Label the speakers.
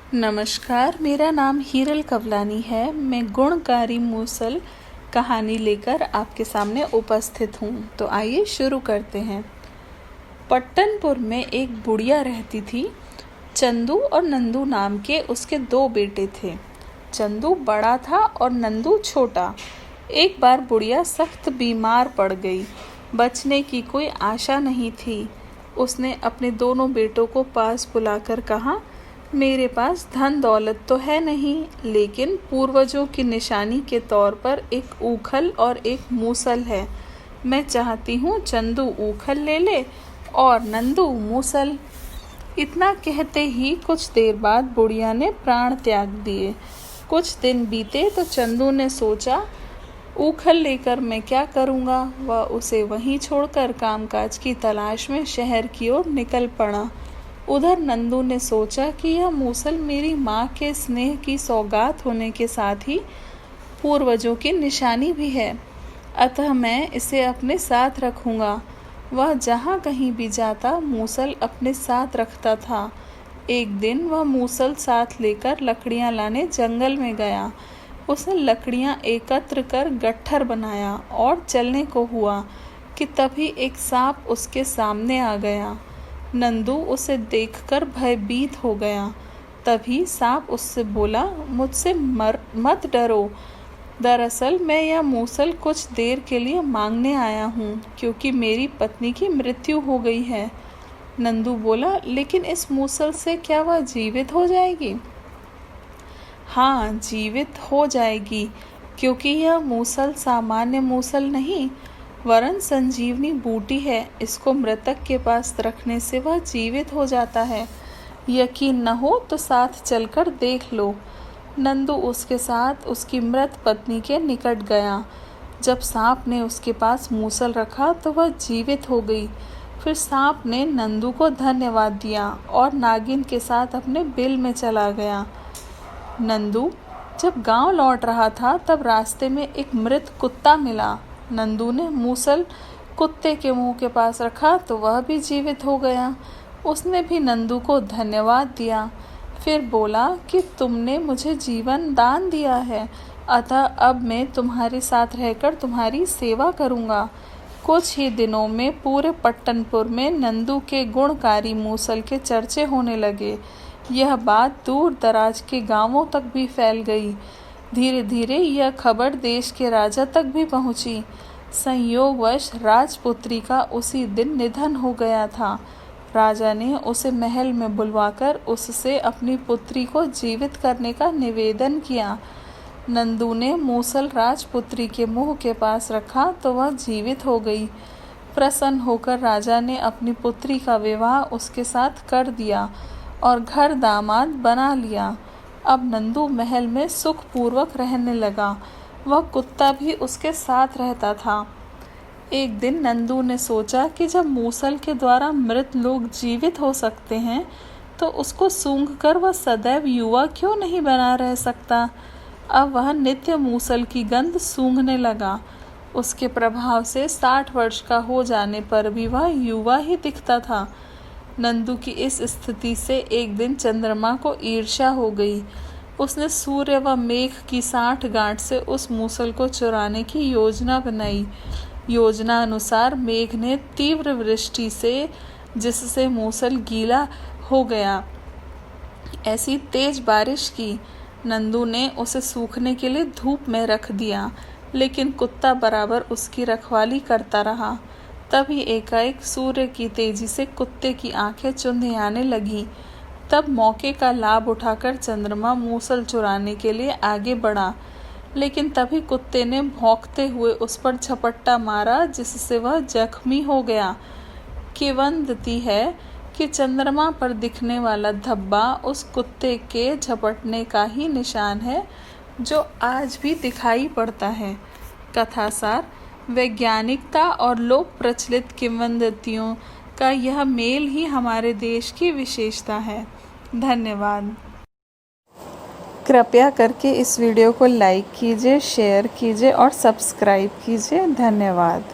Speaker 1: नमस्कार, मेरा नाम हीरल कवलानी है। मैं गुणकारी मूसल कहानी लेकर आपके सामने उपस्थित हूँ। तो आइए शुरू करते हैं। पट्टनपुर में एक बुढ़िया रहती थी। चंदू और नंदू नाम के उसके 2 बेटे थे। चंदू बड़ा था और नंदू छोटा। एक बार बुढ़िया सख्त बीमार पड़ गई। बचने की कोई आशा नहीं थी। उसने अपने दोनों बेटों को पास बुलाकर कहा, मेरे पास धन दौलत तो है नहीं, लेकिन पूर्वजों की निशानी के तौर पर एक ऊखल और एक मूसल है। मैं चाहती हूँ चंदू ऊखल ले ले और नंदू मूसल। इतना कहते ही कुछ देर बाद बुढ़िया ने प्राण त्याग दिए। कुछ दिन बीते तो चंदू ने सोचा, ऊखल लेकर मैं क्या करूँगा। वह उसे वहीं छोड़कर कामकाज की तलाश में शहर की ओर निकल पड़ा। उधर नंदू ने सोचा कि यह मूसल मेरी माँ के स्नेह की सौगात होने के साथ ही पूर्वजों की निशानी भी है, अतः मैं इसे अपने साथ रखूँगा। वह जहाँ कहीं भी जाता मूसल अपने साथ रखता था। एक दिन वह मूसल साथ लेकर लकड़ियाँ लाने जंगल में गया। उसने लकड़ियाँ एकत्र कर गट्ठर बनाया और चलने को हुआ कि तभी एक सांप उसके सामने आ गया। नंदू उसे देखकर भयभीत हो गया। तभी सांप उससे बोला, मुझसे मत डरो। दरअसल मैं यह मूसल कुछ देर के लिए मांगने आया हूँ, क्योंकि मेरी पत्नी की मृत्यु हो गई है। नंदू बोला, लेकिन इस मूसल से क्या वह जीवित हो जाएगी? हाँ, जीवित हो जाएगी, क्योंकि यह मूसल सामान्य मूसल नहीं, वरन संजीवनी बूटी है। इसको मृतक के पास रखने से वह जीवित हो जाता है। यकीन न हो तो साथ चलकर देख लो। नंदू उसके साथ उसकी मृत पत्नी के निकट गया। जब सांप ने उसके पास मूसल रखा तो वह जीवित हो गई। फिर सांप ने नंदू को धन्यवाद दिया और नागिन के साथ अपने बिल में चला गया। नंदू जब गांव लौट रहा था तब रास्ते में एक मृत कुत्ता मिला। नंदू ने मूसल कुत्ते के मुंह के पास रखा तो वह भी जीवित हो गया। उसने भी नंदू को धन्यवाद दिया। फिर बोला कि तुमने मुझे जीवन दान दिया है, अतः अब मैं तुम्हारे साथ रहकर तुम्हारी सेवा करूँगा। कुछ ही दिनों में पूरे पट्टनपुर में नंदू के गुणकारी मूसल के चर्चे होने लगे। यह बात दूर दराज के गांवों तक भी फैल गई। धीरे धीरे यह खबर देश के राजा तक भी पहुंची। संयोगवश राजपुत्री का उसी दिन निधन हो गया था। राजा ने उसे महल में बुलवाकर उससे अपनी पुत्री को जीवित करने का निवेदन किया। नंदू ने मूसल राजपुत्री के मुंह के पास रखा तो वह जीवित हो गई। प्रसन्न होकर राजा ने अपनी पुत्री का विवाह उसके साथ कर दिया और घर दामाद बना लिया। अब नंदू महल में सुखपूर्वक रहने लगा। वह कुत्ता भी उसके साथ रहता था। एक दिन नंदू ने सोचा कि जब मूसल के द्वारा मृत लोग जीवित हो सकते हैं तो उसको सूंघकर वह सदैव युवा क्यों नहीं बना रह सकता। अब वह नित्य मूसल की गंध सूंघने लगा। उसके प्रभाव से 60 वर्ष का हो जाने पर भी वह युवा ही दिखता था। नंदू की इस स्थिति से एक दिन चंद्रमा को ईर्ष्या हो गई। उसने सूर्य व मेघ की 60 गांठ से उस मूसल को चुराने की योजना बनाई। योजना अनुसार मेघ ने तीव्र वृष्टि से, जिससे मूसल गीला हो गया, ऐसी तेज बारिश की। नंदू ने उसे सूखने के लिए धूप में रख दिया, लेकिन कुत्ता बराबर उसकी रखवाली करता रहा। तभी एकाएक सूर्य की तेजी से कुत्ते की आंखें चुंधियाने लगीं। तब मौके का लाभ उठाकर चंद्रमा मूसल चुराने के लिए आगे बढ़ा, लेकिन तभी कुत्ते ने भौंकते हुए उस पर झपट्टा मारा, जिससे वह जख्मी हो गया। किंवदंती है कि चंद्रमा पर दिखने वाला धब्बा उस कुत्ते के झपटने का ही निशान है, जो आज भी दिखाई पड़ता है। कथासार: वैज्ञानिकता और लोक प्रचलित किंवदंतियों का यह मेल ही हमारे देश की विशेषता है। धन्यवाद। कृपया करके इस वीडियो को लाइक कीजिए, शेयर कीजिए और सब्सक्राइब कीजिए। धन्यवाद।